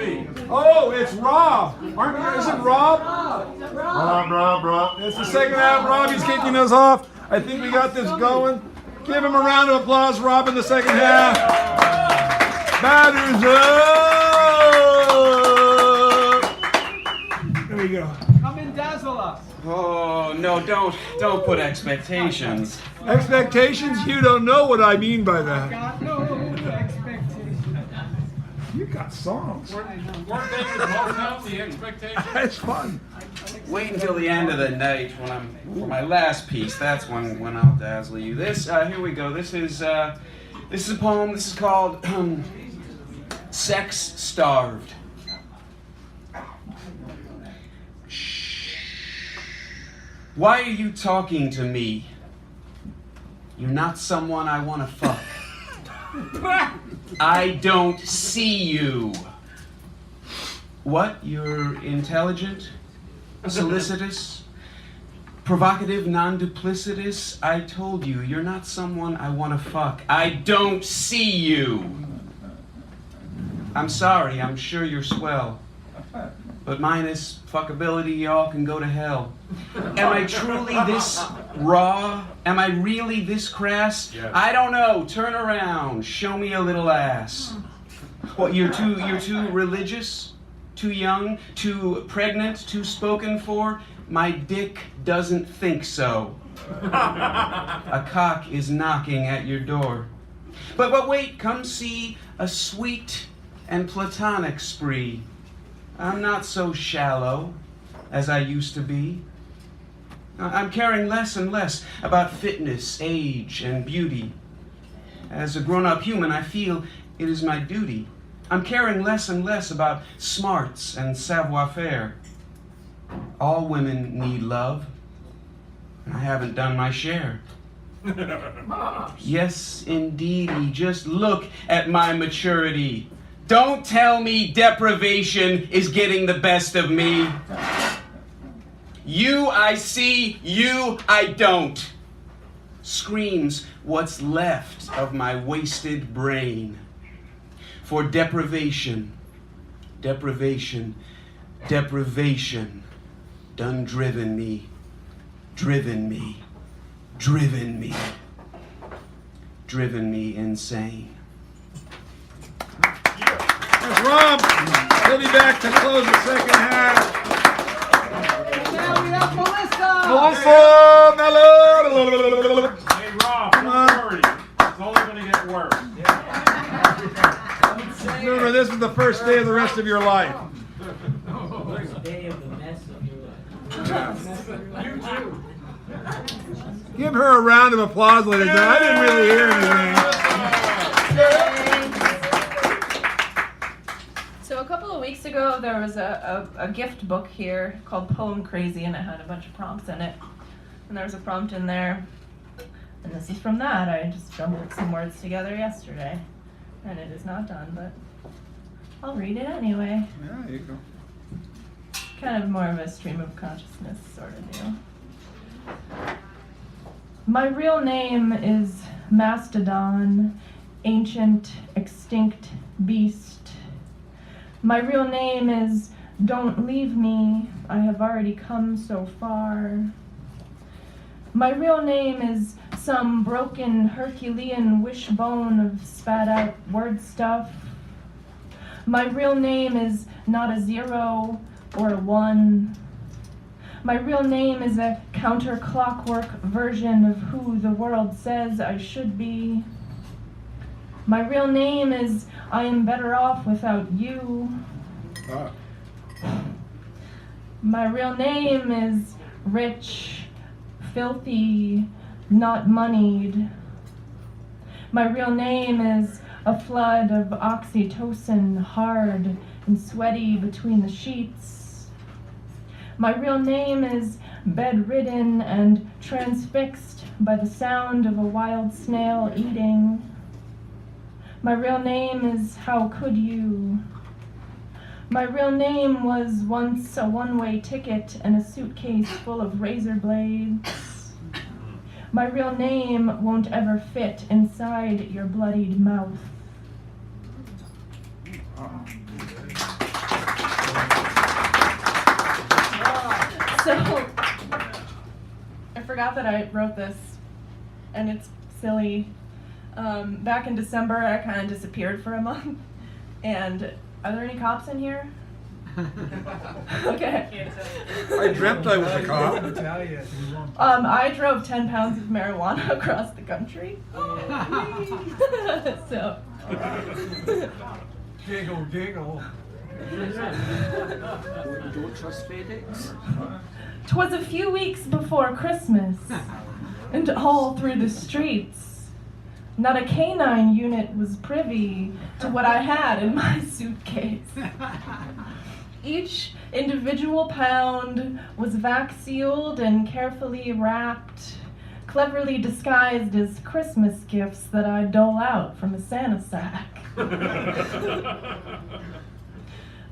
me. Oh, it's Rob. Isn't Rob? Rob. It's the second half. Robbie's kicking us off. I think we got this going. Give him a round of applause, Rob, in the second half. Batters up. There we go. Come and dazzle us. Oh, no, don't put expectations. Expectations? You don't know what I mean by that. Got no expectations. You got songs. Weren't they with both of the expectations? That's fun. Wait until the end of the night for my last piece. That's when I'll dazzle you. This here we go. This is a poem. This is called Sex Starved. Why are you talking to me? You're not someone I want to fuck. I don't see you. What? You're intelligent? Solicitous? Provocative, non-duplicitous? I told you, you're not someone I want to fuck. I don't see you. I'm sorry, I'm sure you're swell. But minus fuckability, y'all can go to hell. Am I truly this raw? Am I really this crass? Yes. I don't know. Turn around. Show me a little ass. What, you're too religious? Too young? Too pregnant? Too spoken for? My dick doesn't think so. A cock is knocking at your door. But wait, come see a sweet and platonic spree. I'm not so shallow as I used to be. I'm caring less and less about fitness, age, and beauty. As a grown-up human, I feel it is my duty. I'm caring less and less about smarts and savoir-faire. All women need love. I haven't done my share. Yes, indeedy. Just look at my maturity. Don't tell me deprivation is getting the best of me. You I see, you I don't. Screams what's left of my wasted brain. For deprivation done driven me insane. That's Rob. He'll be back to close the second half. Now we have Melissa. Melissa, Hey, Rob, don't worry. It's only going to get worse. remember, this is the first day of the rest of your life. Day of the mess of your life. You too. Give her a round of applause, ladies and gentlemen. I didn't really hear anything. So a couple of weeks ago, there was a gift book here called Poem Crazy, and it had a bunch of prompts in it. And there was a prompt in there, and this is from that. I just jumbled some words together yesterday, and it is not done, but I'll read it anyway. Yeah, there you go. Kind of more of a stream of consciousness sort of deal. My real name is Mastodon, ancient, extinct beast. My real name is Don't Leave Me, I have already come so far. My real name is some broken Herculean wishbone of spat out word stuff. My real name is not a 0 or a 1. My real name is a counter-clockwork version of who the world says I should be. My real name is I am better off without you. My real name is rich, filthy, not moneyed. My real name is a flood of oxytocin, hard and sweaty between the sheets. My real name is bedridden and transfixed by the sound of a wild snail eating. My real name is How Could You? My real name was once a one-way ticket and a suitcase full of razor blades. My real name won't ever fit inside your bloodied mouth. forgot that I wrote this, and it's silly. Back in December, I kind of disappeared for a month. And are there any cops in here? Okay. I dreamt I was a cop. I drove 10 pounds of marijuana across the country. So. Giggle, giggle. Don't trust FedEx. 'Twas a few weeks before Christmas, and all through the streets, not a canine unit was privy to what I had in my suitcase. Each individual pound was vac-sealed and carefully wrapped, cleverly disguised as Christmas gifts that I dole out from a Santa sack.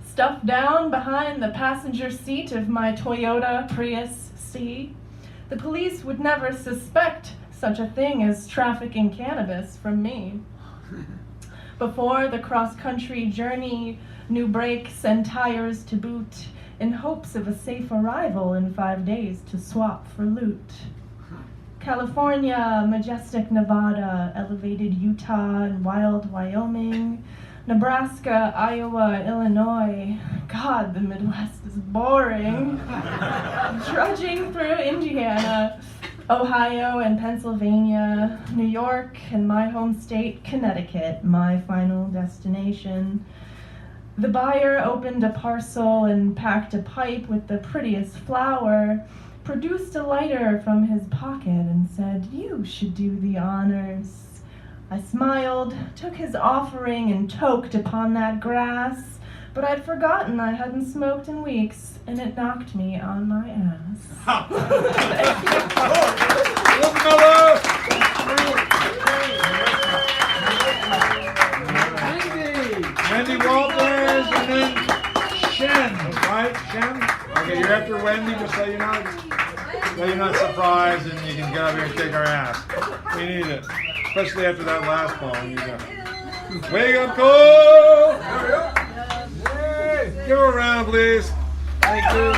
Stuffed down behind the passenger seat of my Toyota Prius C, the police would never suspect such a thing as trafficking cannabis from me. Before the cross-country journey, new brakes and tires to boot, in hopes of a safe arrival in 5 days to swap for loot. California, majestic Nevada, elevated Utah and wild Wyoming, Nebraska, Iowa, Illinois. God, the Midwest is boring. Trudging through Indiana, Ohio and Pennsylvania, New York, and my home state, Connecticut, my final destination. The buyer opened a parcel and packed a pipe with the prettiest flower, produced a lighter from his pocket and said, "You should do the honors." I smiled, took his offering and toked upon that grass, but I'd forgotten I hadn't smoked in weeks, and it knocked me on my ass. Thank you. Look, Miller! Wendy Walters and then Shen, right? Shen? Okay, you're after Wendy, just so you're not surprised and you can get up here and kick our ass. We need it. Especially after that last ball. We need to wake up, Cole! Give her a round, please. Thank you.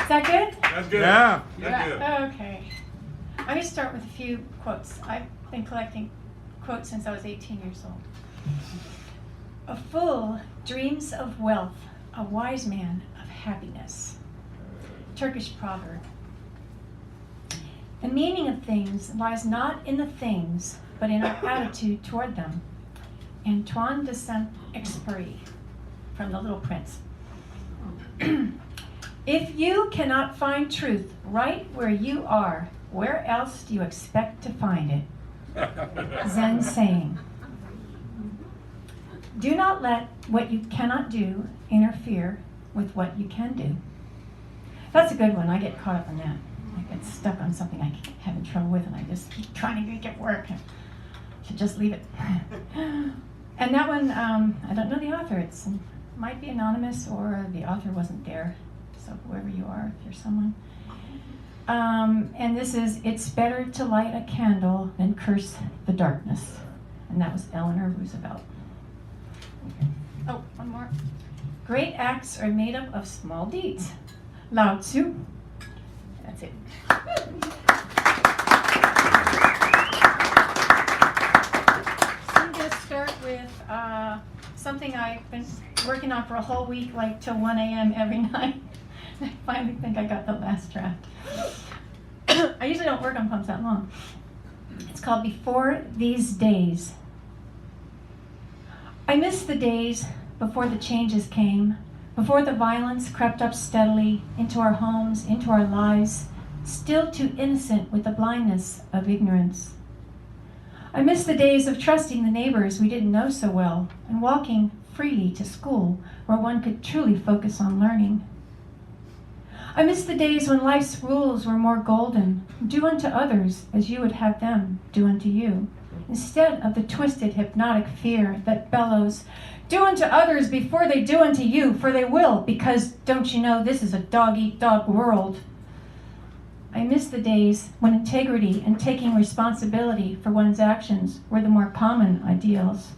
Is that good? That's good. Yeah. That's good. Okay. I'm going to start with a few quotes. I've been collecting quotes since I was 18 years old. A fool dreams of wealth, a wise man of happiness. Turkish proverb. The meaning of things lies not in the things, but in our attitude toward them. Antoine de Saint-Exupéry, from The Little Prince. If you cannot find truth right where you are, where else do you expect to find it? Zen saying. Do not let what you cannot do interfere with what you can do. That's a good one. I get caught up in that. I get stuck on something I keep having trouble with, and I just keep trying to make it work. I should just leave it. And that one, I don't know the author. It might be anonymous, or the author wasn't there. So whoever you are, if you're someone. And this is, it's better to light a candle than curse the darkness. And that was Eleanor Roosevelt. Oh, one more. Great acts are made up of small deeds. Lao Tzu. That's it. So I'm going to start with something I've been working on for a whole week, like till 1 a.m. every night. I finally think I got the last draft. I usually don't work on poems that long. It's called Before These Days. I miss the days before the changes came, before the violence crept up steadily into our homes, into our lives, still too innocent with the blindness of ignorance. I miss the days of trusting the neighbors we didn't know so well and walking freely to school where one could truly focus on learning. I miss the days when life's rules were more golden. Do unto others as you would have them do unto you, instead of the twisted hypnotic fear that bellows, do unto others before they do unto you, for they will, because don't you know this is a dog-eat-dog world. I miss the days when integrity and taking responsibility for one's actions were the more common ideals.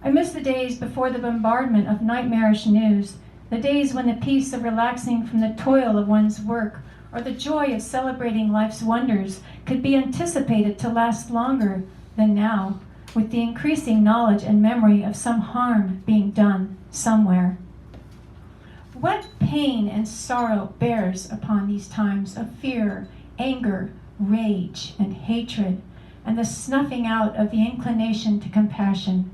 I miss the days before the bombardment of nightmarish news The days when the peace of relaxing from the toil of one's work or the joy of celebrating life's wonders could be anticipated to last longer than now, with the increasing knowledge and memory of some harm being done somewhere. What pain and sorrow bears upon these times of fear, anger, rage, and hatred, and the snuffing out of the inclination to compassion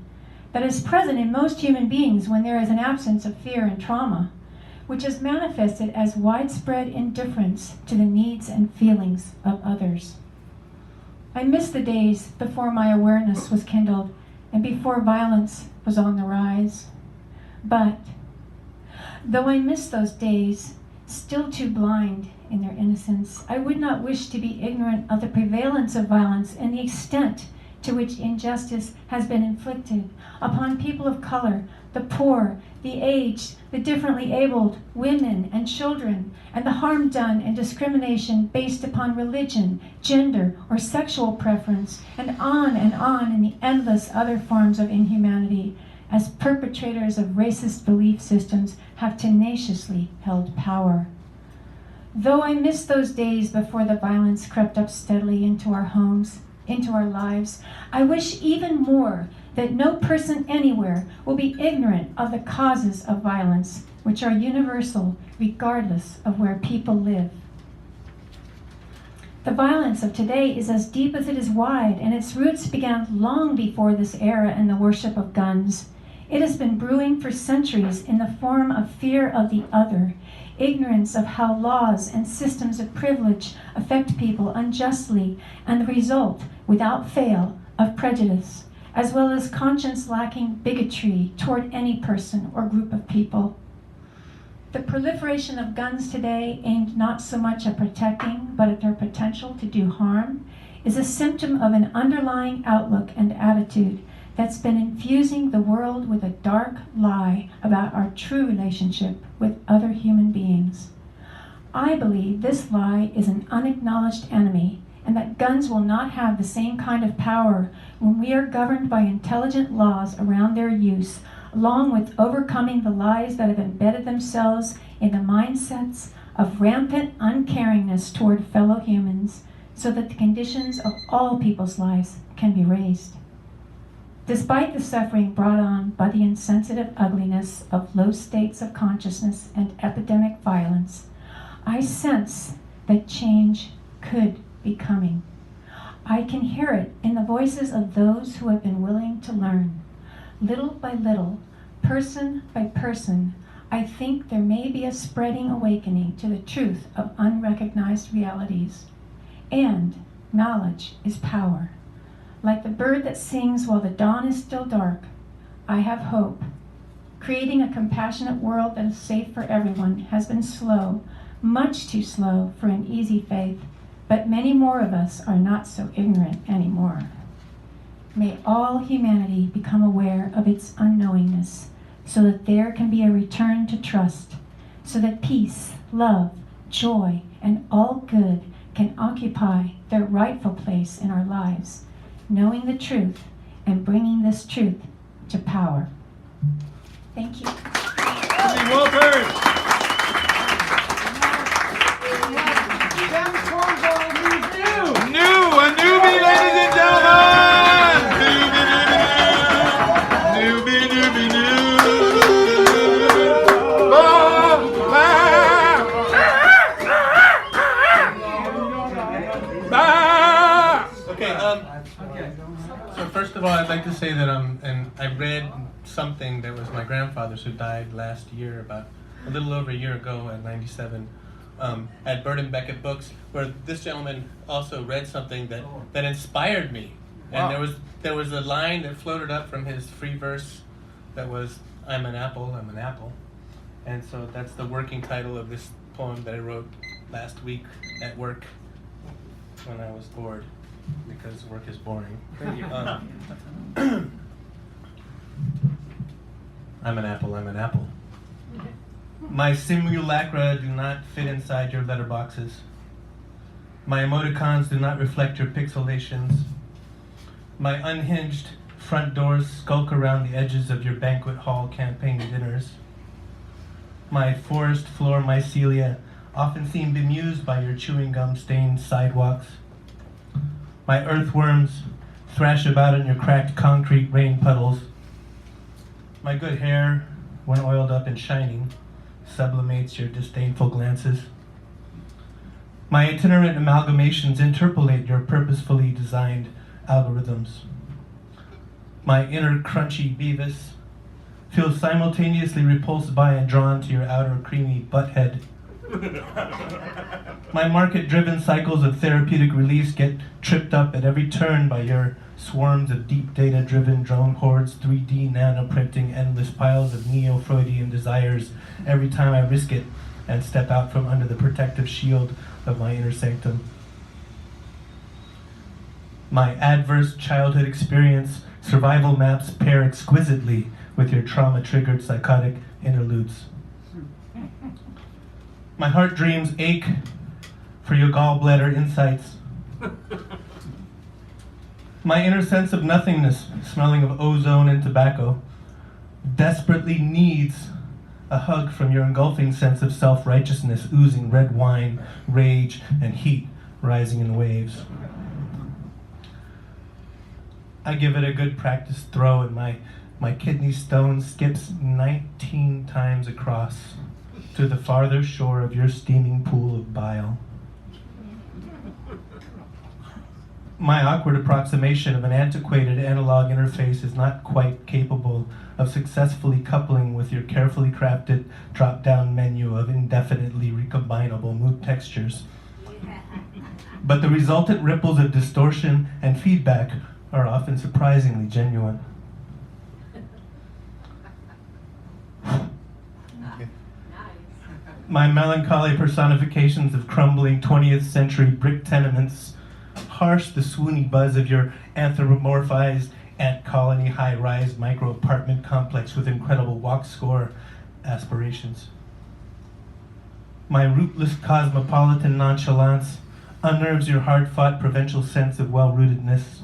that is present in most human beings when there is an absence of fear and trauma, which is manifested as widespread indifference to the needs and feelings of others. I miss the days before my awareness was kindled and before violence was on the rise. But though I miss those days, still too blind in their innocence, I would not wish to be ignorant of the prevalence of violence and the extent to which injustice has been inflicted upon people of color, the poor, the aged, the differently abled, women and children, and the harm done and discrimination based upon religion, gender, or sexual preference, and on in the endless other forms of inhumanity, as perpetrators of racist belief systems have tenaciously held power. Though I miss those days before the violence crept up steadily into our homes, into our lives, I wish even more that no person anywhere will be ignorant of the causes of violence, which are universal regardless of where people live. The violence of today is as deep as it is wide, and its roots began long before this era and the worship of guns. It has been brewing for centuries in the form of fear of the other, ignorance of how laws and systems of privilege affect people unjustly, and the result, without fail, of prejudice, as well as conscience-lacking bigotry toward any person or group of people. The proliferation of guns today, aimed not so much at protecting, but at their potential to do harm, is a symptom of an underlying outlook and attitude that's been infusing the world with a dark lie about our true relationship with other human beings. I believe this lie is an unacknowledged enemy, and that guns will not have the same kind of power when we are governed by intelligent laws around their use, along with overcoming the lies that have embedded themselves in the mindsets of rampant uncaringness toward fellow humans, so that the conditions of all people's lives can be raised. Despite the suffering brought on by the insensitive ugliness of low states of consciousness and epidemic violence, I sense that change could be coming. I can hear it in the voices of those who have been willing to learn. Little by little, person by person, I think there may be a spreading awakening to the truth of unrecognized realities. And knowledge is power. Like the bird that sings while the dawn is still dark, I have hope. Creating a compassionate world that is safe for everyone has been slow, much too slow for an easy faith, but many more of us are not so ignorant anymore. May all humanity become aware of its unknowingness, so that there can be a return to trust, so that peace, love, joy, and all good can occupy their rightful place in our lives, knowing the truth and bringing this truth to power. Thank you. Wendy Walters. A newbie, ladies and gentlemen! Newbie, newbie, Okay, so first of all, I'd like to say that and I read something that was my grandfather's, who died last year, about a little over a year ago at 97. At Bird and Beckett Books, where this gentleman also read something that inspired me. Wow. And there was a line that floated up from his free verse that was, I'm an apple, I'm an apple. And so that's the working title of this poem that I wrote last week at work when I was bored, because work is boring. I'm an apple, I'm an apple. My simulacra do not fit inside your letterboxes. My emoticons do not reflect your pixelations. My unhinged front doors skulk around the edges of your banquet hall campaign dinners. My forest floor mycelia often seem bemused by your chewing gum stained sidewalks. My earthworms thrash about in your cracked concrete rain puddles. My good hair, when oiled up and shining, sublimates your disdainful glances. My itinerant amalgamations interpolate your purposefully designed algorithms. My inner crunchy Beavis feels simultaneously repulsed by and drawn to your outer creamy butthead. My market-driven cycles of therapeutic release get tripped up at every turn by your swarms of deep data-driven drone hordes, 3D nanoprinting endless piles of neo-Freudian desires every time I risk it and step out from under the protective shield of my inner sanctum. My adverse childhood experience survival maps pair exquisitely with your trauma-triggered psychotic interludes. My heart dreams ache for your gallbladder insights. My inner sense of nothingness, smelling of ozone and tobacco, desperately needs a hug from your engulfing sense of self-righteousness, oozing red wine, rage, and heat rising in waves. I give it a good practice throw, and my kidney stone skips 19 times across to the farther shore of your steaming pool of bile. My awkward approximation of an antiquated analog interface is not quite capable of successfully coupling with your carefully crafted drop-down menu of indefinitely recombinable mood textures. But the resultant ripples of distortion and feedback are often surprisingly genuine. My melancholy personifications of crumbling 20th century brick tenements harsh the swoony buzz of your anthropomorphized ant colony high-rise micro-apartment complex with incredible walk score aspirations. My rootless cosmopolitan nonchalance unnerves your hard-fought provincial sense of well-rootedness.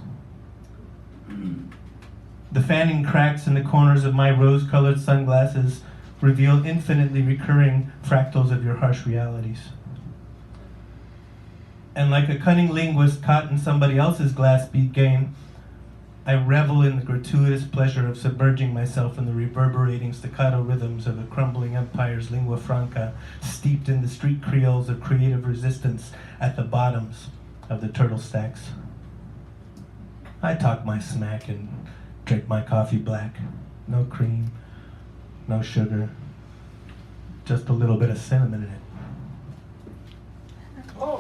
The fanning cracks in the corners of my rose-colored sunglasses reveal infinitely recurring fractals of your harsh realities. And like a cunning linguist caught in somebody else's glass bead game, I revel in the gratuitous pleasure of submerging myself in the reverberating staccato rhythms of a crumbling empire's lingua franca, steeped in the street creoles of creative resistance at the bottoms of the turtle stacks. I talk my smack and drink my coffee black. No cream, no sugar, just a little bit of cinnamon in it. Oh.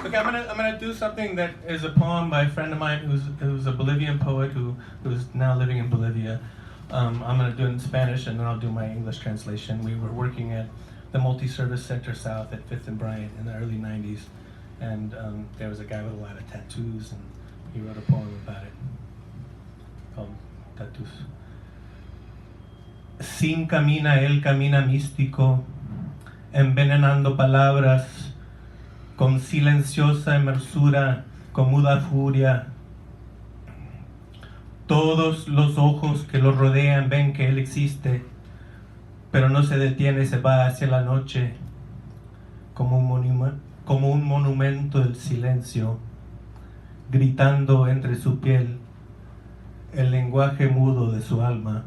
Okay, I'm gonna do something that is a poem by a friend of mine who's a Bolivian poet who's now living in Bolivia. I'm gonna do it in Spanish and then I'll do my English translation. We were working at the Multi-Service Center South at 5th and Bryant in the early 90s, and there was a guy with a lot of tattoos, and he wrote a poem about it called Tattoos. Sin camina, él camina místico, envenenando palabras, con silenciosa hermosura, con muda furia. Todos los ojos que lo rodean ven que él existe, pero no se detiene, se va hacia la noche, como un monumento del silencio, gritando entre su piel el lenguaje mudo de su alma.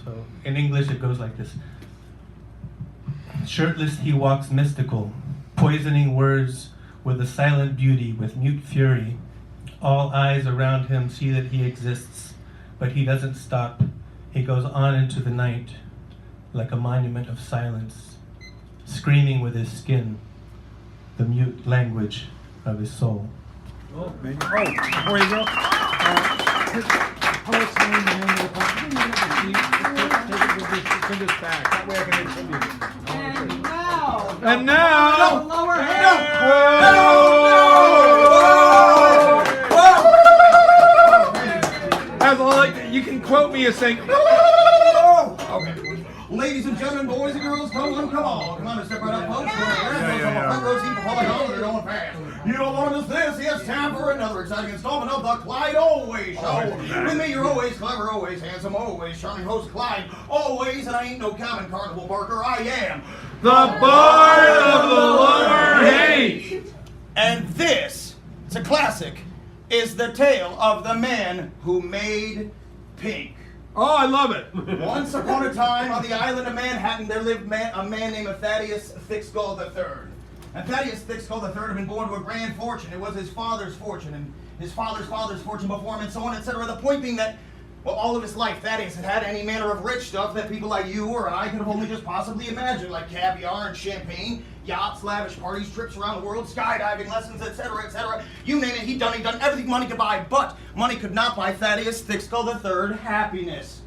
So, in English it goes like this. Shirtless he walks mystical, poisoning words with a silent beauty, with mute fury. All eyes around him see that he exists, but he doesn't stop. He goes on into the night, like a monument of silence, screaming with his skin the mute language of his soul. Oh, before you go, his poet's name and name of the poem. Take this back. That way I can attribute it. And now, And now, lower hand. As all you can quote me as saying, okay. Ladies and gentlemen, boys and girls, come on. Come on, step right up, folks. Front row seat before they go, they're going fast. You don't want to miss this. Yes, time for another exciting installment of the Clyde Always Show. With me, you're always clever, always handsome, always charming host Clyde. Always, and I ain't no common carnival barker. I am The Bard of the Lower Hate. And this, it's a classic, is the tale of the man who made pink. Oh, I love it. Once upon a time on the island of Manhattan, there lived a man named Thaddeus Thickskull III. And Thaddeus Thickskull III had been born to a grand fortune. It was his father's fortune, and his father's fortune before him, and so on, etc. The point being that, well, all of his life, Thaddeus had had any manner of rich stuff that people like you or I could have only just possibly imagined, like caviar and champagne, yachts, lavish parties, trips around the world, skydiving lessons, etc., etc. You name it, he'd done everything money could buy, but money could not buy Thaddeus Thickskull III happiness.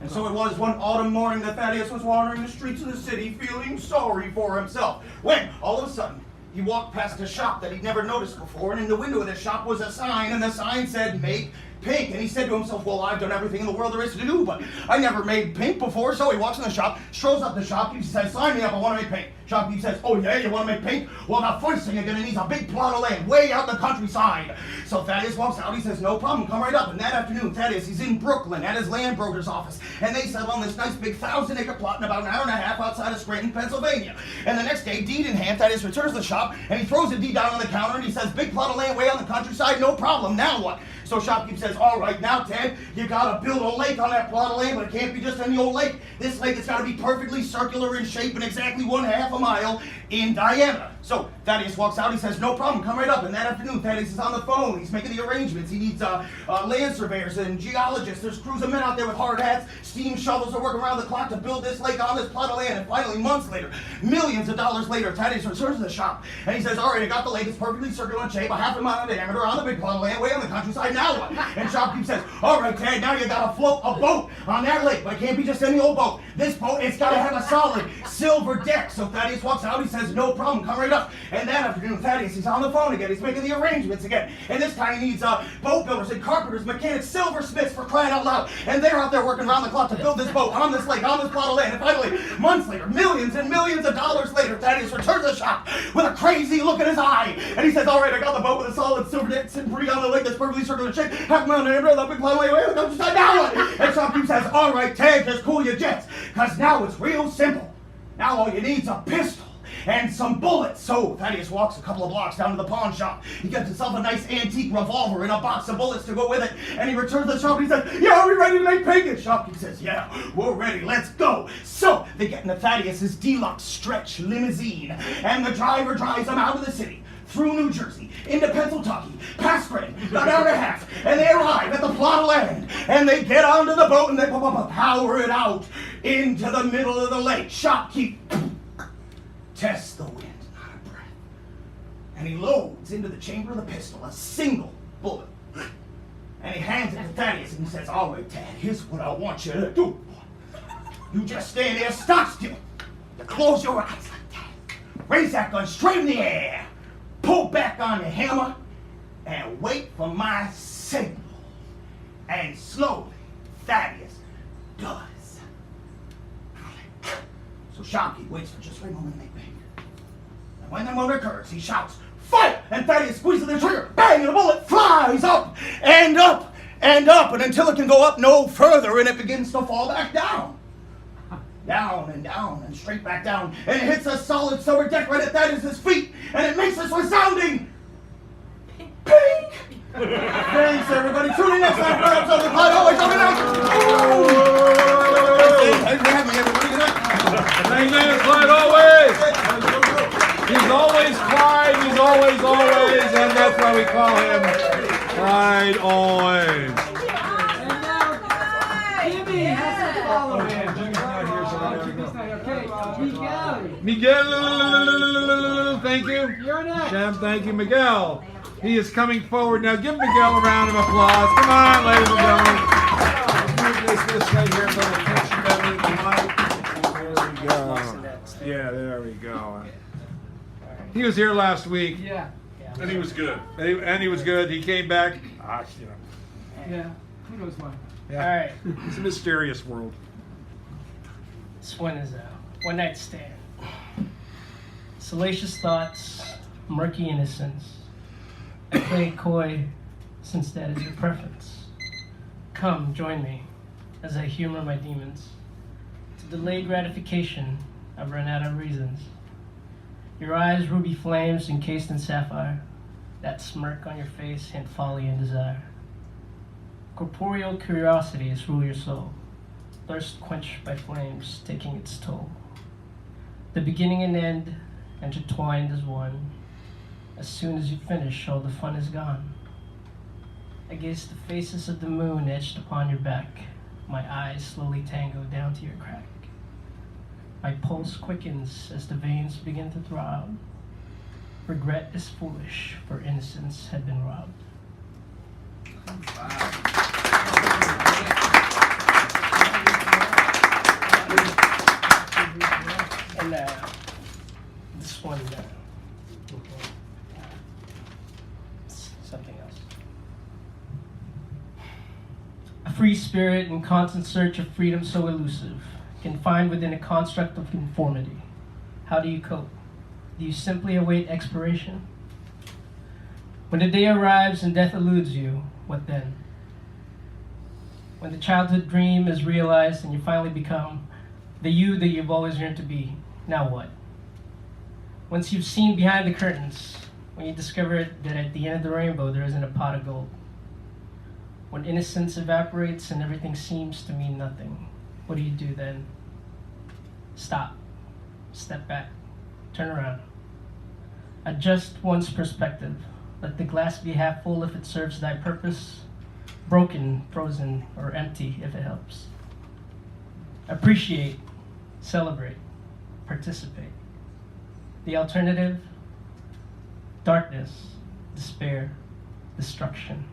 And so it was one autumn morning that Thaddeus was wandering the streets of the city feeling sorry for himself, when all of a sudden he walked past a shop that he'd never noticed before, and in the window of the shop was a sign, and the sign said, "Make pink." And he said to himself, well, I've done everything in the world there is to do, but I never made pink before. So he walks in the shop, strolls up the shopkeeper, says, sign me up, I want to make pink. Shopkeeper says, oh yeah, you want to make pink? Well, the first thing you're going to need is a big plot of land way out in the countryside. So Thaddeus walks out, he says, no problem, come right up. And that afternoon, Thaddeus, he's in Brooklyn at his land broker's office, and they settle on this nice big 1,000-acre plot in about an hour and a half outside of Scranton, Pennsylvania. And the next day, deed in hand, Thaddeus returns to the shop, and he throws the deed down on the counter, and he says, big plot of land way out in the countryside, no problem, now what? So shopkeeper says, all right, now Ted, you gotta build a lake on that plot of land, but it can't be just any old lake. This lake has gotta be perfectly circular in shape and exactly 1/2 a mile in diameter. So Thaddeus walks out, he says, no problem, come right up. And that afternoon, Thaddeus is on the phone, he's making the arrangements. He needs land surveyors and geologists. There's crews of men out there with hard hats, steam shovels are working around the clock to build this lake on this plot of land. And finally, months later, millions of dollars later, Thaddeus returns to the shop, and he says, all right, I got the lake, it's perfectly circular in shape, 1/2 a mile in diameter on the big plot of land way on the countryside, now what? And shopkeeper says, all right, Tad, now you gotta float a boat on that lake, but it can't be just any old boat. This boat, it's gotta have a solid silver deck. So Thaddeus walks out, he says, no problem, come right up. And that afternoon, Thaddeus, he's on the phone again, he's making the arrangements again. And this time he needs boat builders and carpenters, mechanics, silversmiths, for crying out loud. And they're out there working around the clock to build this boat on this lake, on this plot of land. And finally, months later, millions and millions of dollars later, Thaddeus returns to the shop with a crazy look in his eye. And he says, all right, I got the boat with a solid silver deck sitting pretty on the lake that's perfectly circular in shape, 1/2 mile in diameter, that big plot of land way on the countryside, now what? And shopkeeper says, all right, Ted, just cool your jets, because now it's real simple. Now all you need's a pistol and some bullets. So Thaddeus walks a couple of blocks down to the pawn shop. He gets himself a nice antique revolver and a box of bullets to go with it. And he returns to the shop and he says, yeah, are we ready to make pink? And shopkeeper says, yeah, we're ready, let's go. So they get into Thaddeus's deluxe stretch limousine, and the driver drives them out of the city, through New Jersey, into Pennsylvania, past Scranton, about an hour and a half, and they arrive at the plot of land, and they get onto the boat and they power it out into the middle of the lake. Shopkeeper tests the wind, not a breath, and he loads into the chamber of the pistol a single bullet, and he hands it to Thaddeus and he says, all right, Tad, here's what I want you to do. You just stand there stock still. You close your eyes like that. Raise that gun straight in the air. Pull back on the hammer and wait for my signal. And slowly, Thaddeus does. So shopkeeper waits for just one moment to make pink. And when the moment occurs, he shouts, fight! And Thaddeus squeezes the trigger. Bang! And the bullet flies up and up and up, and until it can go up no further, and it begins to fall back down. Down and down and straight back down, and it hits a solid silver deck right at Thaddeus' feet, and it makes this resounding pink. Thanks everybody. Tune in next time for another episode of the Clyde Always Coming Out. Thanks for having me, everybody. Good night. Thanks, Clyde Always. He's always Clyde. He's always, and that's why we call him Clyde Always. Miguel, thank you. You're next. Shem, thank you, Miguel. He is coming forward now. Give Miguel a round of applause. Come on, ladies and gentlemen. Let's move this right here. Little attention to the mic. There we go. Yeah, there we go. He was here last week. Yeah. And he was good. And he was good. He came back. Yeah. Who knows why? Yeah. All right. It's a mysterious world. This one is a one-night stand. Salacious thoughts, murky innocence. I play coy since that is your preference. Come, join me as I humor my demons. To delay gratification, I've run out of reasons. Your eyes, ruby flames encased in sapphire. That smirk on your face, hint folly and desire. Corporeal curiosities rule your soul. Thirst quenched by flames, taking its toll. The beginning and end, intertwined as one. As soon as you finish, all the fun is gone. I gaze the faces of the moon etched upon your back. My eyes slowly tango down to your crack. My pulse quickens as the veins begin to throb. Regret is foolish, for innocence had been robbed. And this one, something else. A free spirit in constant search of freedom so elusive, confined within a construct of conformity. How do you cope? Do you simply await expiration? When the day arrives and death eludes you, what then? When the childhood dream is realized and you finally become the you that you've always yearned to be, now what? Once you've seen behind the curtains, when you discover that at the end of the rainbow there isn't a pot of gold. When innocence evaporates and everything seems to mean nothing, what do you do then? Stop, step back, turn around. Adjust one's perspective. Let the glass be half full if it serves thy purpose, broken, frozen, or empty if it helps. Appreciate, celebrate, participate. The alternative, darkness, despair, destruction.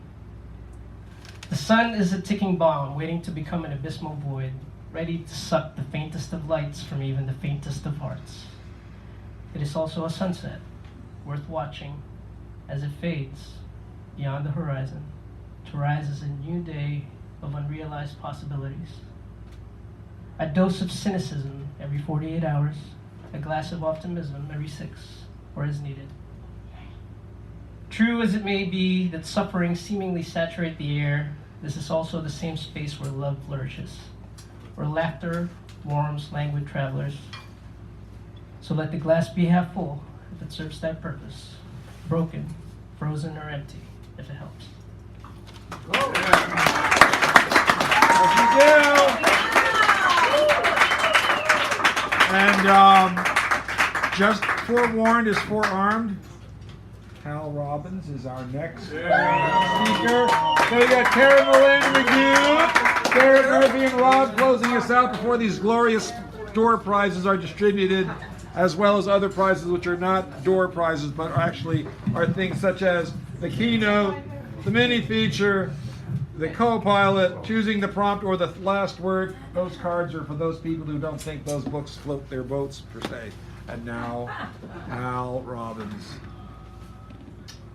The sun is a ticking bomb waiting to become an abysmal void, ready to suck the faintest of lights from even the faintest of hearts. It is also a sunset, worth watching as it fades beyond the horizon to rise as a new day of unrealized possibilities. A dose of cynicism every 48 hours, a glass of optimism every 6, or as needed. True as it may be that suffering seemingly saturate the air, this is also the same space where love flourishes, where laughter warms languid travelers. So let the glass be half full if it serves that purpose, broken, frozen, or empty if it helps. And just forewarned is forearmed. Hal Robbins is our next speaker. So you got Terry Moran McGee, Garrett Murphy, and Rob closing us out before these glorious door prizes are distributed, as well as other prizes which are not door prizes but actually are things such as the keynote, the mini feature, the co-pilot, choosing the prompt, or the last word. Those cards are for those people who don't think those books float their boats per se. And now, Hal Robbins.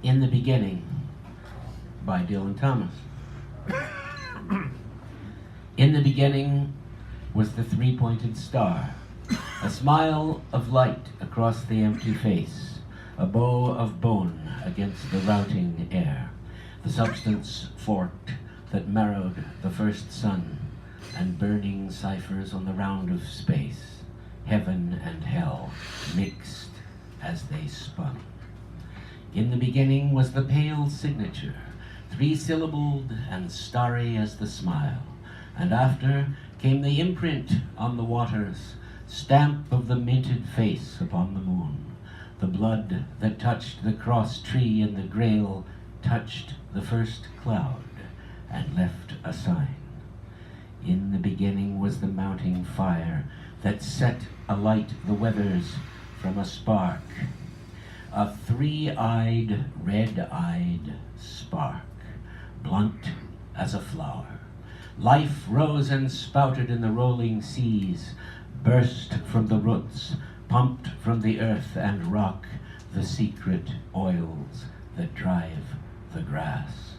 In the Beginning by Dylan Thomas. In the beginning was the three-pointed star, a smile of light across the empty face, a bow of bone against the routing air, the substance forked that marrowed the first sun, and burning ciphers on the round of space, heaven and hell mixed as they spun. In the beginning was the pale signature, three-syllabled and starry as the smile, and after came the imprint on the waters, stamp of the minted face upon the moon. The blood that touched the cross tree in the grail touched the first cloud and left a sign. In the beginning was the mounting fire that set alight the weathers from a spark, a three-eyed, red-eyed spark, blunt as a flower. Life rose and spouted in the rolling seas, burst from the roots, pumped from the earth and rock, the secret oils that drive the grass.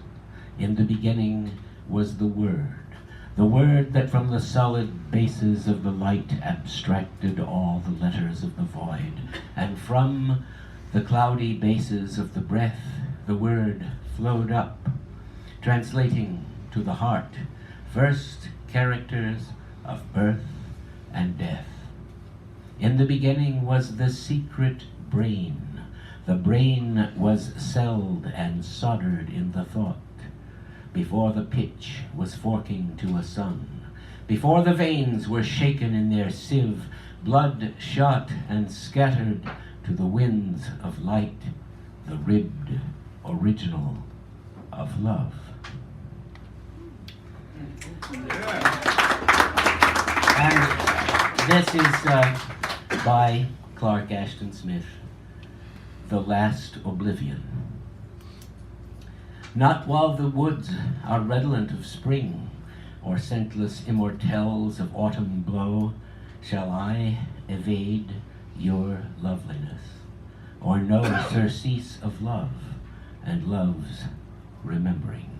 In the beginning was the Word, the word that from the solid bases of the light abstracted all the letters of the void, and from the cloudy bases of the breath, the word flowed up, translating to the heart first characters of birth and death. In the beginning was the secret brain. The brain was celled and soldered in the thought. Before the pitch was forking to a sun, before the veins were shaken in their sieve, blood shot and scattered to the winds of light, the ribbed original of love. And this is by Clark Ashton Smith, The Last Oblivion. Not while the woods are redolent of spring, or scentless immortelles of autumn blow, shall I evade your loveliness, or know surcease of love, and love's remembering.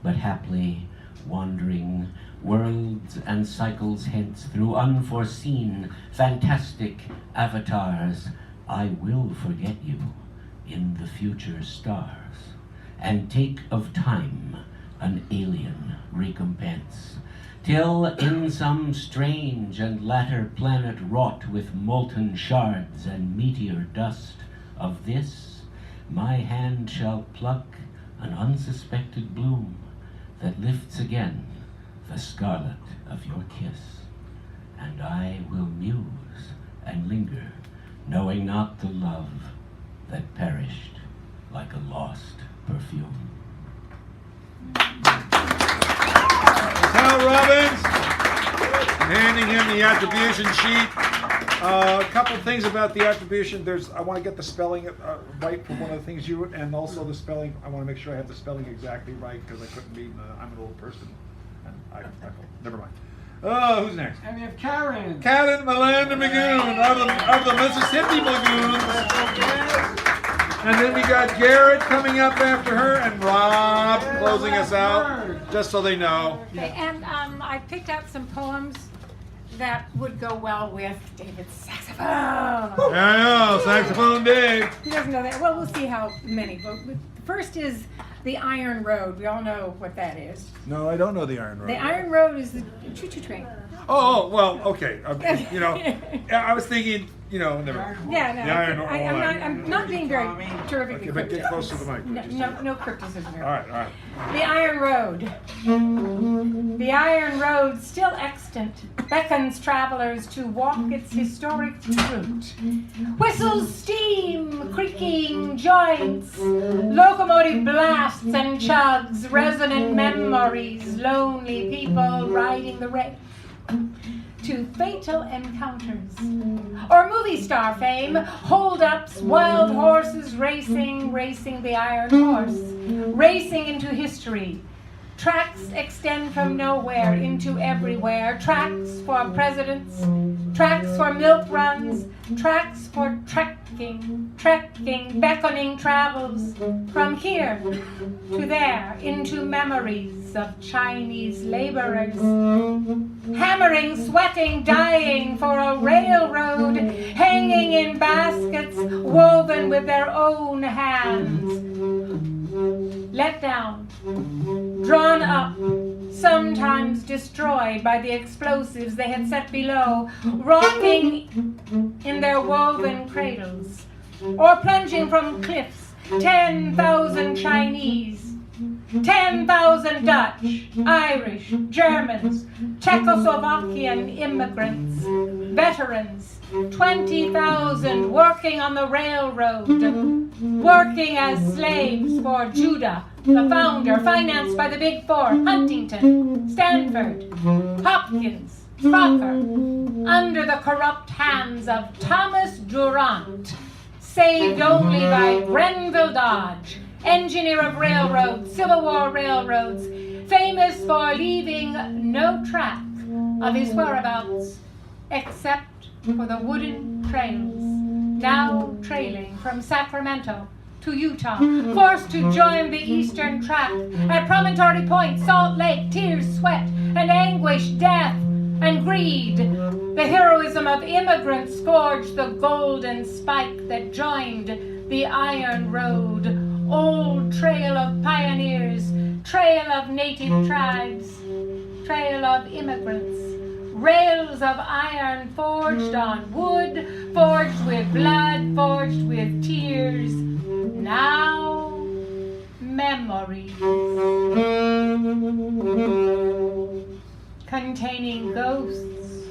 But haply, wandering worlds and cycles hence, through unforeseen, fantastic avatars, I will forget you in the future stars, and take of time an alien recompense, till in some strange and latter planet wrought with molten shards and meteor dust of this, my hand shall pluck an unsuspected bloom that lifts again the scarlet of your kiss, and I will muse and linger, knowing not the love that perished like a lost perfume. Hal Robbins, handing him the attribution sheet. A couple things about the attribution. I want to get the spelling right for one of the things you, and also the spelling. I want to make sure I have the spelling exactly right because I couldn't read. I'm an old person, and never mind. Oh, who's next? And we have Karen. Karen Melinda Magoon of the Mississippi Magoons. And then we got Garrett coming up after her, and Rob closing us out, just so they know. Okay, and I picked out some poems that would go well with David's saxophone. I know, saxophone Dave. He doesn't know that. Well, we'll see how many. But the first is the Iron Road. We all know what that is. No, I don't know the Iron Road. The Iron Road is the choo-choo train. Oh, well, okay. I was thinking, never. Yeah, no. The Iron Road. I'm not being very terrific. Okay, but get close to the mic. No criticism here. All right. The Iron Road. The Iron Road, still extant, beckons travelers to walk its historic route. Whistles, steam, creaking joints, locomotive blasts and chugs, resonant memories, lonely people riding the rail to fatal encounters. Or movie star fame, hold-ups, wild horses racing the iron horse, racing into history. Tracks extend from nowhere into everywhere. Tracks for presidents, tracks for milk runs, tracks for trekking, beckoning travels from here to there into memories of Chinese laborers, hammering, sweating, dying for a railroad, hanging in baskets woven with their own hands. Let down, drawn up, sometimes destroyed by the explosives they had set below, rocking in their woven cradles, or plunging from cliffs, 10,000 Chinese, 10,000 Dutch, Irish, Germans, Czechoslovakian immigrants, veterans, 20,000 working on the railroad, working as slaves for Judah, the founder, financed by the Big Four, Huntington, Stanford, Hopkins, Crocker, under the corrupt hands of Thomas Durant, saved only by Grenville Dodge, engineer of railroads, Civil War railroads, famous for leaving no track of his whereabouts except for the wooden trails, now trailing from Sacramento to Utah, forced to join the Eastern Track at Promontory Point, Salt Lake, tears, sweat, and anguish, death and greed. The heroism of immigrants scourged the golden spike that joined the iron road. Old trail of pioneers, trail of native tribes, trail of immigrants. Rails of iron forged on wood, forged with blood, forged with tears. Now, memories containing ghosts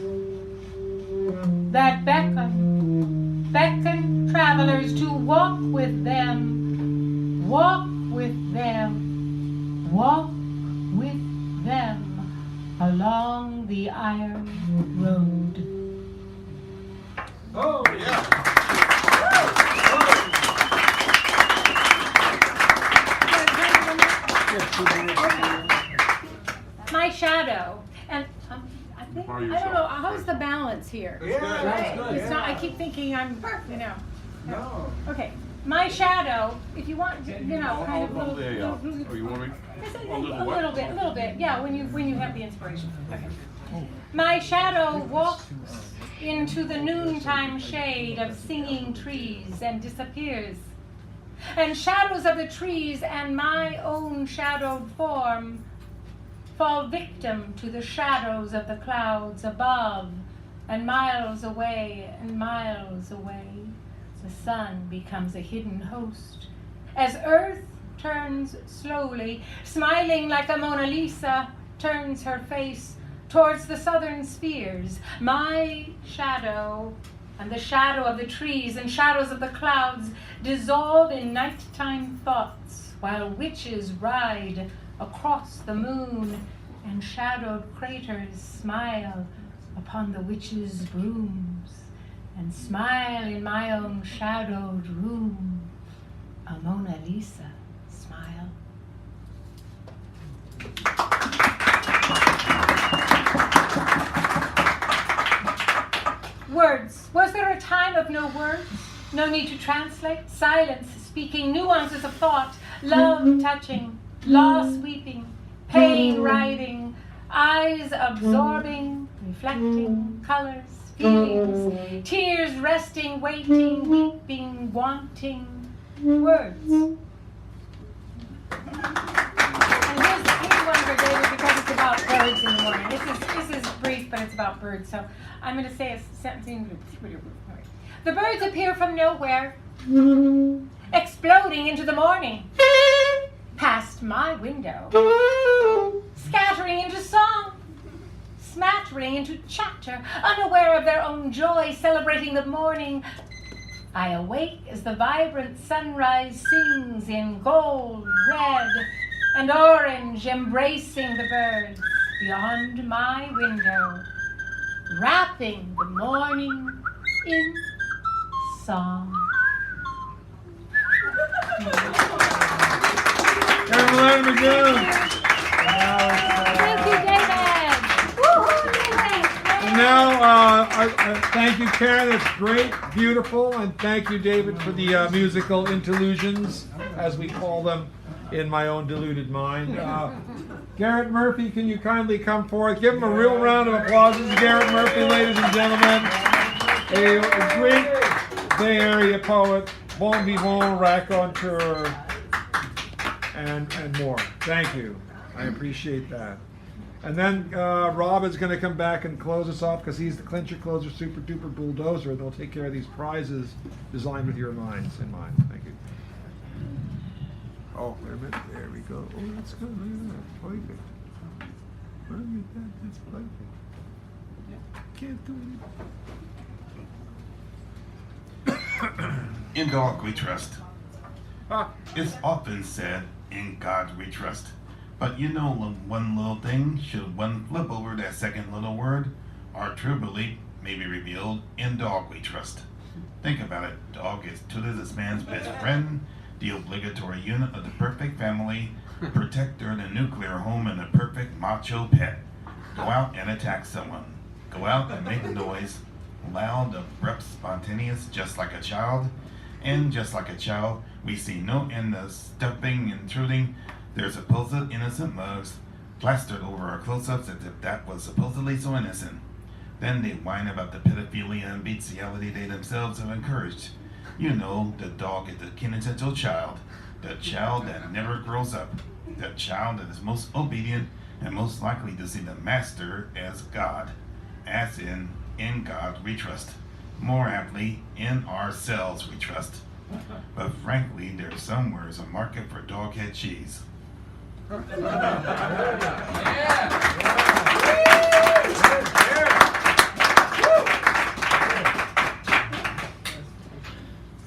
that beckon travelers to walk with them, walk with them, walk with them along the iron road. Oh, yeah. My shadow, and I think, I don't know, how's the balance here? Yeah, that's good. It's not, I keep thinking I'm, you know. No. Okay, my shadow, if you want, you know, kind of little. Oh, you want me? A little bit, yeah, when you have the inspiration. Okay. My shadow walks into the noontime shade of singing trees and disappears. And shadows of the trees and my own shadowed form fall victim to the shadows of the clouds above, and miles away and miles away, the sun becomes a hidden host. As Earth turns slowly, smiling like a Mona Lisa, turns her face towards the southern spheres, my shadow and the shadow of the trees and shadows of the clouds dissolve in nighttime thoughts, while witches ride across the moon, and shadowed craters smile upon the witches' brooms, and smile in my own shadowed room, a Mona Lisa smile. Words. Was there a time of no words? No need to translate? Silence speaking nuances of thought, love touching, loss weeping, pain riding, eyes absorbing, reflecting, colors, feelings, tears resting, waiting, weeping, wanting, words. And here's one for David because it's about birds in the morning. This is brief, but it's about birds, so I'm going to say a sentence. The birds appear from nowhere, exploding into the morning, past my window, scattering into song, smattering into chatter, unaware of their own joy, celebrating the morning. I awake as the vibrant sunrise sings in gold, red, and orange, embracing the birds beyond my window, wrapping the morning in song. Carolina McGoon. Thank you, David. Woo-hoo, David. And now, I thank you, Karen. That's great, beautiful, and thank you, David, for the musical interlusions, as we call them in my own deluded mind. Garrett Murphy, can you kindly come forward? Give him a real round of applause. This is Garrett Murphy, ladies and gentlemen. A great Bay Area poet, bon vivant, raconteur, and more. Thank you. I appreciate that. And then Rob is going to come back and close us off because he's the clincher closer, super duper bulldozer, and they'll take care of these prizes designed with your minds in mind. Thank you. Oh, wait a minute. There we go. Oh, that's good. Look at that. Perfect. Look at that. That's perfect. Can't do In God we trust. It's often said, in God we trust. But you know one little thing, should one flip over that second little word, our true belief may be revealed, in dog we trust. Think about it. Dog is to this man's best friend, the obligatory unit of the perfect family, protector in a nuclear home, and a perfect macho pet. Go out and attack someone. Go out and make a noise, loud, abrupt, spontaneous, just like a child. And just like a child, we see no end of stepping, intruding. Their supposed innocent mugs plastered over our close-ups as if that was supposedly so innocent. Then they whine about the pedophilia and bestiality they themselves have encouraged. You know, the dog is the quintessential child. The child that never grows up. The child that is most obedient and most likely to see the master as God. As in God we trust. More aptly, in ourselves we trust. But frankly, there somewhere is a market for doghead cheese.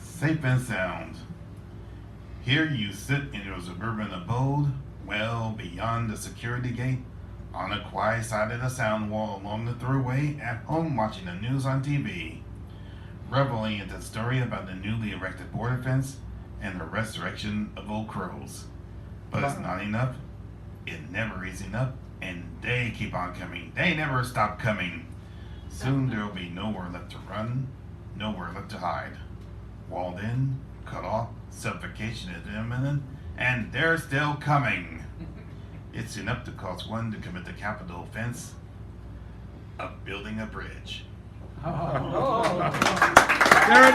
Safe and sound. Here you sit in your suburban abode, well beyond the security gate, on the quiet side of the sound wall along the throughway, at home watching the news on TV, reveling in the story about the newly erected border fence and the resurrection of old crows. But it's not enough. It never is enough, and they keep on coming. They never stop coming. Soon there'll be nowhere left to run, nowhere left to hide. Walled in, cut off, suffocation is imminent, and they're still coming. It's enough to cause one to commit the capital offense of building a bridge. Darren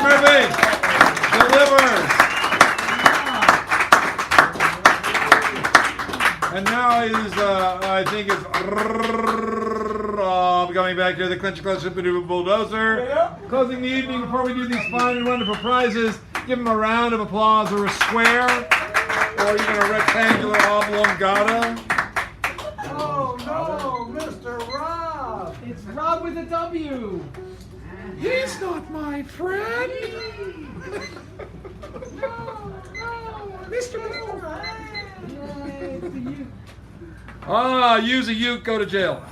Murphy delivers. And now is, I think it's coming back here, the Country Club Super Duper Bulldozer. Closing the evening before we do these fine and wonderful prizes. Give him a round of applause, or a square, or even a rectangular oblongata. Oh no, Mr. Rob! It's Rob with a W. He's not my friend! Mr. Use a uke, go to jail.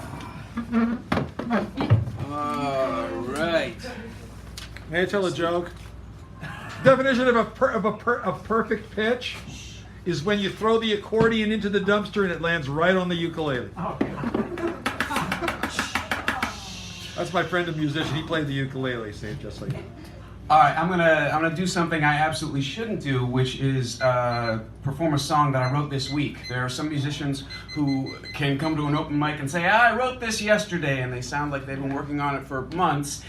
All right. May I tell a joke? Definition of perfect pitch is when you throw the accordion into the dumpster and it lands right on the ukulele. That's my friend, a musician. He played the ukulele, see, just like. All right, I'm gonna do something I absolutely shouldn't do, which is perform a song that I wrote this week. There are some musicians who can come to an open mic and say, I wrote this yesterday, and they sound like they've been working on it for months.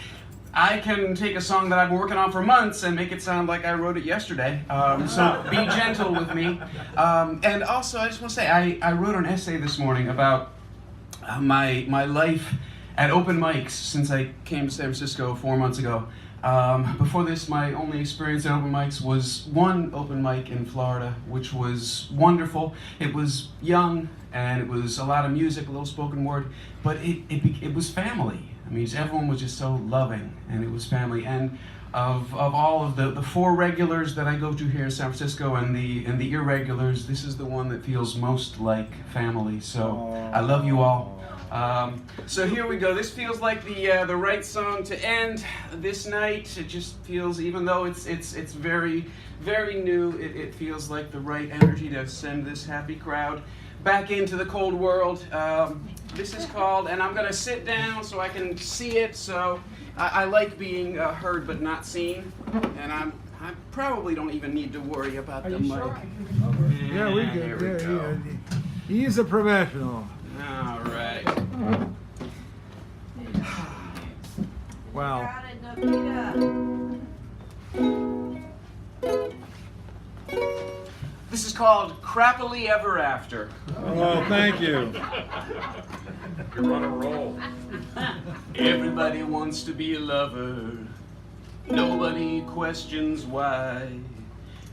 I can take a song that I've been working on for months and make it sound like I wrote it yesterday. So be gentle with me. And also, I just want to say, I wrote an essay this morning about my life at open mics since I came to San Francisco 4 months ago. Before this, my only experience at open mics was one open mic in Florida, which was wonderful. It was young, and it was a lot of music, a little spoken word, but it was family. I mean, everyone was just so loving, and it was family. And of all of the 4 regulars that I go to here in San Francisco and the irregulars, this is the one that feels most like family. So I love you all. So here we go. This feels like the right song to end this night. It just feels, even though it's very, very new, it feels like the right energy to send this happy crowd back into the cold world. This is called, and I'm gonna sit down so I can see it. So I like being heard but not seen, and I probably don't even need to worry about the mic. Sure? Yeah, we Here good. we go. He's a professional. All right. Wow. This is called Crapoly Ever After. Oh, thank you. You're on a roll. Everybody wants to be a lover. Nobody questions why.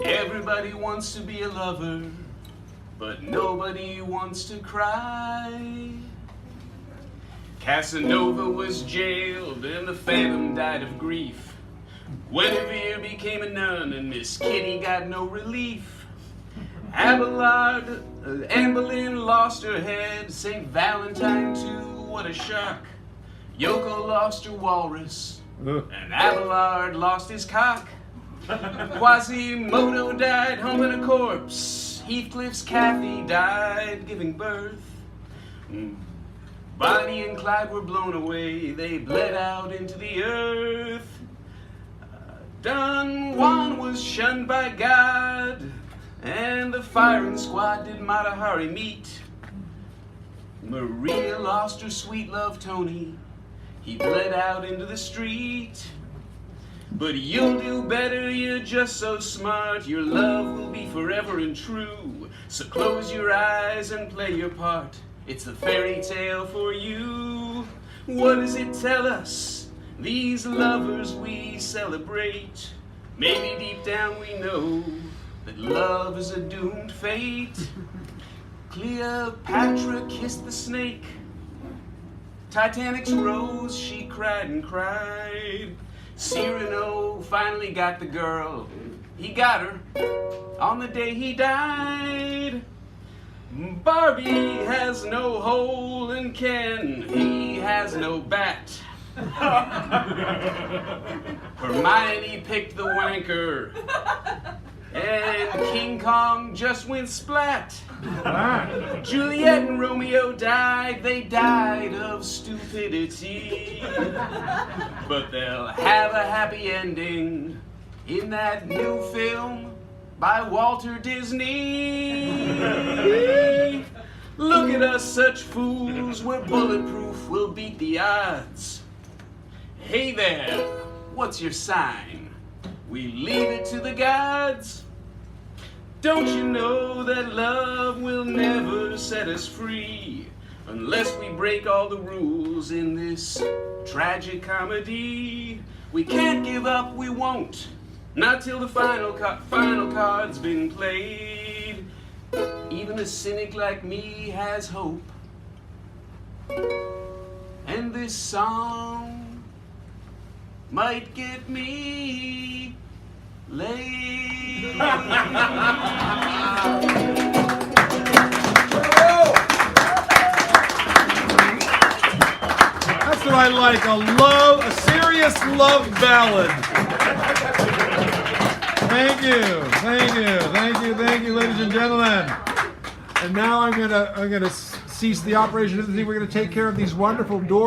Everybody wants to be a lover, but nobody wants to cry. Casanova was jailed and the Phantom died of grief. Guinevere became a nun and Miss Kitty got no relief. Abelard, Anne Boleyn lost her head. St. Valentine too, what a shock. Yoko lost her walrus, and Abelard lost his cock. Quasimodo died humping a corpse. Heathcliff's Kathy died giving birth. Bonnie and Clyde were blown away. They bled out into the earth. Don Juan was shunned by God, and the firing squad did Mata Hari meet. Maria lost her sweet love Tony. He bled out into the street. But you'll do better, you're just so smart. Your love will be forever and true. So close your eyes and play your part. It's a fairy tale for you. What does it tell us, these lovers we celebrate? Maybe deep down we know that love is a doomed fate. Cleopatra kissed the snake. Titanic's rose, she cried and cried. Cyrano finally got the girl. He got her on the day he died. Barbie has no hole in Ken. He has no bat. Hermione picked the wanker. And King Kong just went splat. Juliet and Romeo died. They died of stupidity. But they'll have a happy ending in that new film by Walter Disney. Look at us, such fools. We're bulletproof. We'll beat the odds. Hey there, what's your sign? We leave it to the gods. Don't you know that love will never set us free unless we break all the rules in this tragic comedy? We can't give up, we won't, not till the final card's been played. Even a cynic like me has hope. And this song might get me laid. That's what I like, a serious love ballad. Thank you, ladies and gentlemen. And now I'm gonna cease the operation of the thing. We're gonna take care of these wonderful doors.